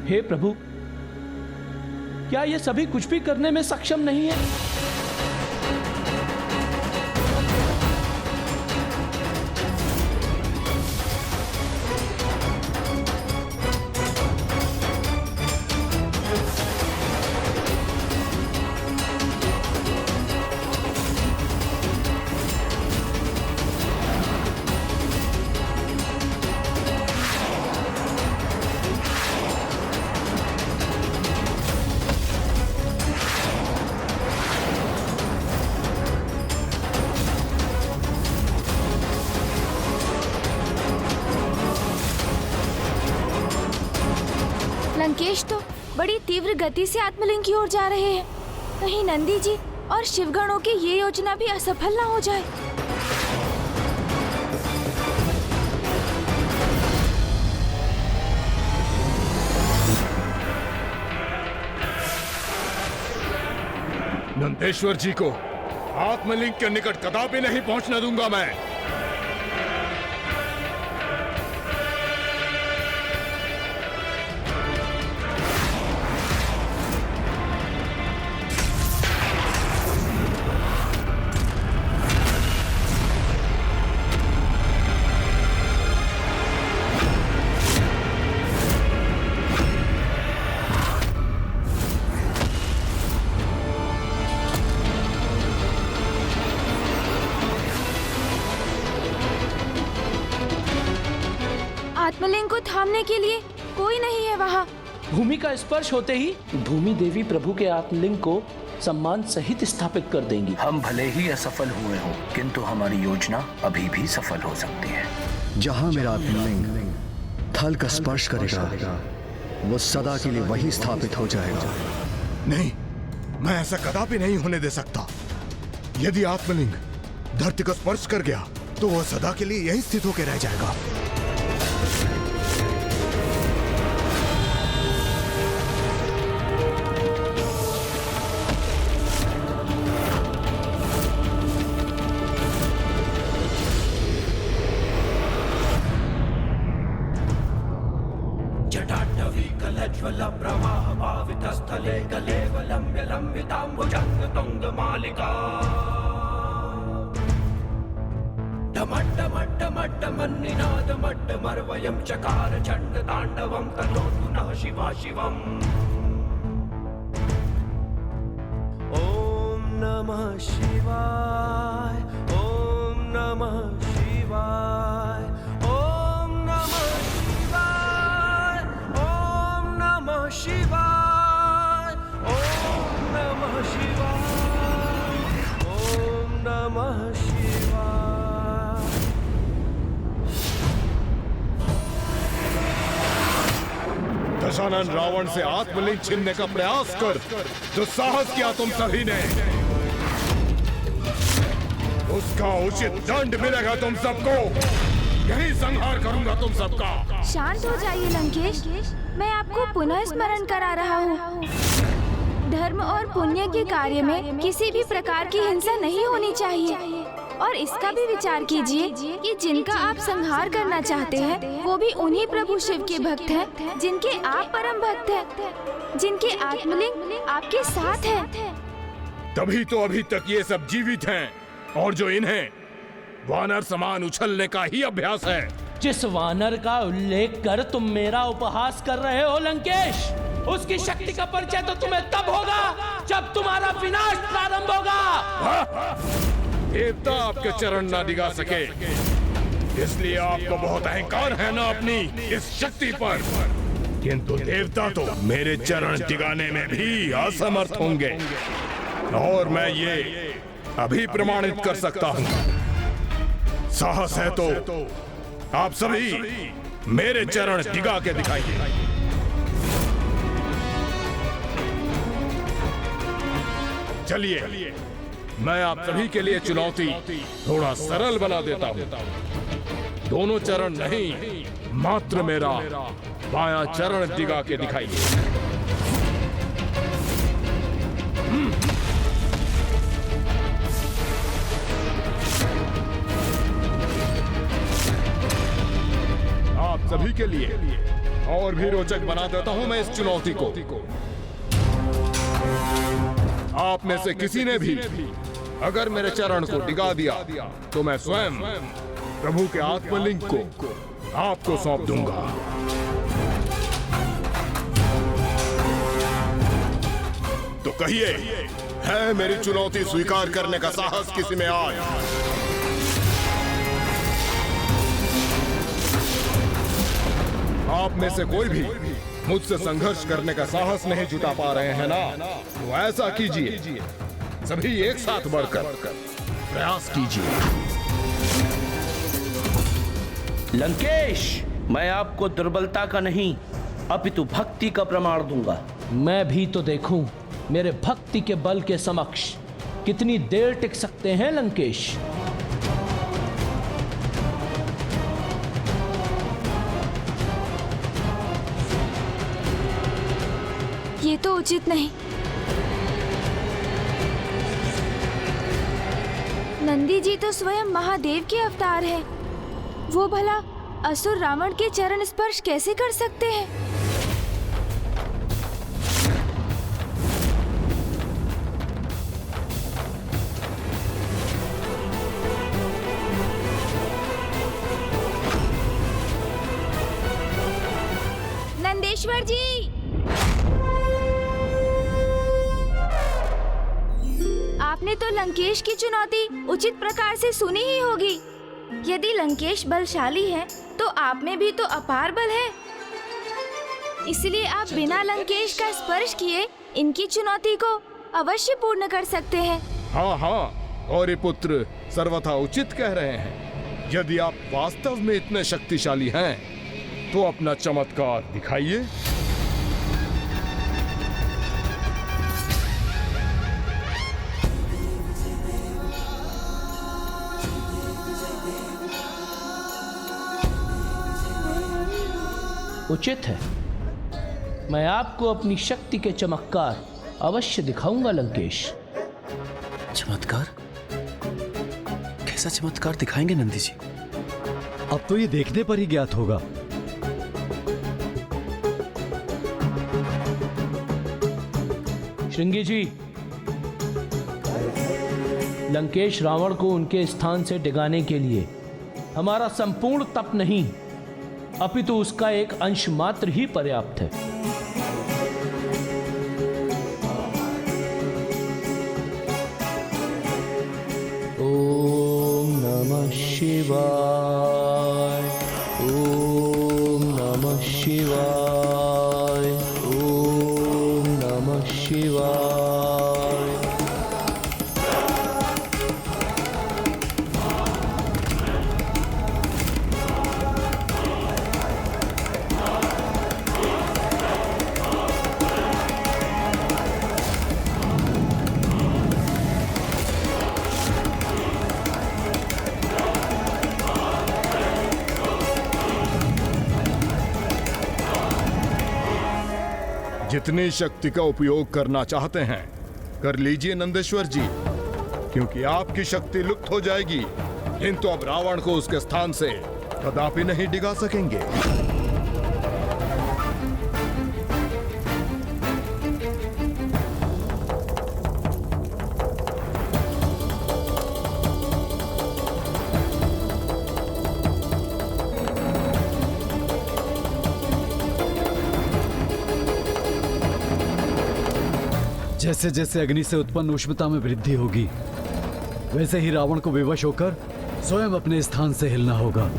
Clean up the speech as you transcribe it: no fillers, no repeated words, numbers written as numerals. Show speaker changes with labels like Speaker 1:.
Speaker 1: हे प्रभु, क्या ये सभी कुछ भी करने में सक्षम नहीं है?
Speaker 2: लंकेश तो बड़ी तीव्र गति से आत्मलिंग की ओर जा रहे हैं। कहीं नंदी जी और शिवगणों की ये योजना भी असफल न हो जाए।
Speaker 3: नंदेश्वर जी को आत्मलिंग के निकट कदापि नहीं पहुंचने दूंगा मैं।
Speaker 2: आत्मलिंग को थामने के लिए कोई नहीं है वहाँ।
Speaker 1: भूमि का स्पर्श होते ही भूमि देवी प्रभु के आत्मलिंग को सम्मान सहित स्थापित कर देंगी।
Speaker 4: हम भले ही असफल हुए हों, किंतु हमारी योजना अभी भी सफल हो सकती है।
Speaker 5: जहाँ मेरा आत्मलिंग थल का स्पर्श करेगा, वो सदा के लिए वही स्थापित हो जाएगा।
Speaker 3: नहीं, मैं ऐसा कदापि नहीं होने दे सकता। यदि आत्मलिंग धरती को स्पर्श कर गया तो वह सदा के लिए यही स्थित होकर रह जाएगा।
Speaker 6: प्रवाहभावितस्थले गले वलम्ब्य लम्बिताम्बुजङ्ग तुङ्गमालिका डमड्डमड्डमड्डमन्निनादमड्डमर्वयं चकार चण्डताण्डवं तनोतु नः शिवा शिवम्। ॐ नमः शिवाय, ॐ नमः शिवाय, ॐ नमः शिवाय, ॐ नमः शिवाय, ॐ नमः शिवाय, ॐ नमः शिवाय।
Speaker 3: दशानन रावण से आत्मलिंग छीनने का प्रयास कर दुस्साहस किया तुम सभी ने, उसका उचित दंड मिलेगा तुम सबको। यही संहार करूंगा तुम सबका।
Speaker 2: शांत हो जाइए लंकेश, मैं आपको पुनः स्मरण करा रहा हूँ। धर्म और पुण्य के कार्य में किसी भी प्रकार की हिंसा नहीं होनी चाहिए। और इसका भी विचार कीजिए कि जिनका आप संहार करना चाहते हैं वो भी उन्हीं प्रभु शिव के भक्त हैं, जिनके आप परम भक्त हैं, जिनके आत्मलिंग आपके साथ है।
Speaker 3: तभी तो अभी तक ये सब जीवित हैं, और जो इन्हें वानर समान उछलने का ही अभ्यास है।
Speaker 1: जिस वानर का उल्लेख कर तुम मेरा उपहास कर रहे हो लंकेश, उसकी शक्ति का परिचय तो तुम्हें तब होगा जब तुम्हारा विनाश प्रारंभ होगा।
Speaker 3: देवता आपके चरण ना दिगा सके, इसलिए आपको बहुत अहंकार है ना अपनी इस शक्ति पर। किंतु देवता तो मेरे चरण दिगाने में भी असमर्थ होंगे, और मैं ये अभी प्रमाणित कर सकता हूँ। साहस है तो आप सभी मेरे चरण दिगा के दिखाइए। चलिए, मैं आप सभी के लिए चुनौती थोड़ा सरल बना देता हूँ। दोनों चरण नहीं, मात्र मेरा बायां चरण दिगा के दिखाइए। आप सभी के लिए और भी रोचक बना देता हूं मैं इस चुनौती को। आप में से किसी ने भी अगर मेरे चरण को डिगा दिया तो मैं स्वयं प्रभु के आत्मलिंग को आपको सौंप दूंगा। तो कहिए, है मेरी चुनौती स्वीकार करने का साहस किसी में आज? आप में से कोई भी मुझसे संघर्ष करने का साहस नहीं जुटा पा रहे हैं ना? तो ऐसा कीजिए, सभी एक साथ बढ़कर प्रयास कीजिए।
Speaker 1: लंकेश, मैं आपको दुर्बलता का नहीं अपितु भक्ति का प्रमाण दूंगा। मैं भी तो देखूं मेरे भक्ति के बल के समक्ष कितनी देर टिक सकते हैं लंकेश।
Speaker 2: ये तो उचित नहीं। नंदी जी तो स्वयं महादेव के अवतार है। वो भला असुर रावण के चरण स्पर्श कैसे कर सकते हैं? नंदेश्वर जी, आपने तो लंकेश की चुनौती उचित प्रकार से सुनी ही होगी। यदि लंकेश बलशाली है तो आप में भी तो अपार बल है। इसलिए आप बिना लंकेश का स्पर्श किए इनकी चुनौती को अवश्य पूर्ण कर सकते हैं।
Speaker 3: हाँ हाँ, गौरी पुत्र सर्वथा उचित कह रहे हैं। यदि आप वास्तव में इतने शक्तिशाली हैं तो अपना चमत्कार दिखाइए।
Speaker 1: उचित है, मैं आपको अपनी शक्ति के चमत्कार अवश्य दिखाऊंगा लंकेश।
Speaker 7: चमत्कार? कैसा चमत्कार दिखाएंगे नंदी जी?
Speaker 5: अब तो ये देखने पर ही ज्ञात होगा।
Speaker 1: श्रृंगी जी, लंकेश रावण को उनके स्थान से डिगाने के लिए हमारा संपूर्ण तप नहीं अपितु उसका एक अंश मात्र ही पर्याप्त है। ओम नमः शिवाय, ओम नमः शिवाय, ओम नमः शिवाय।
Speaker 3: जितनी शक्ति का उपयोग करना चाहते हैं कर लीजिए नंदेश्वर जी, क्योंकि आपकी शक्ति लुप्त हो जाएगी, किंतु अब रावण को उसके स्थान से कदापि नहीं डिगा सकेंगे।
Speaker 5: जैसे जैसे अग्नि से उत्पन्न उष्णता में वृद्धि होगी, वैसे ही रावण को विवश होकर स्वयं अपने स्थान से हिलना होगा।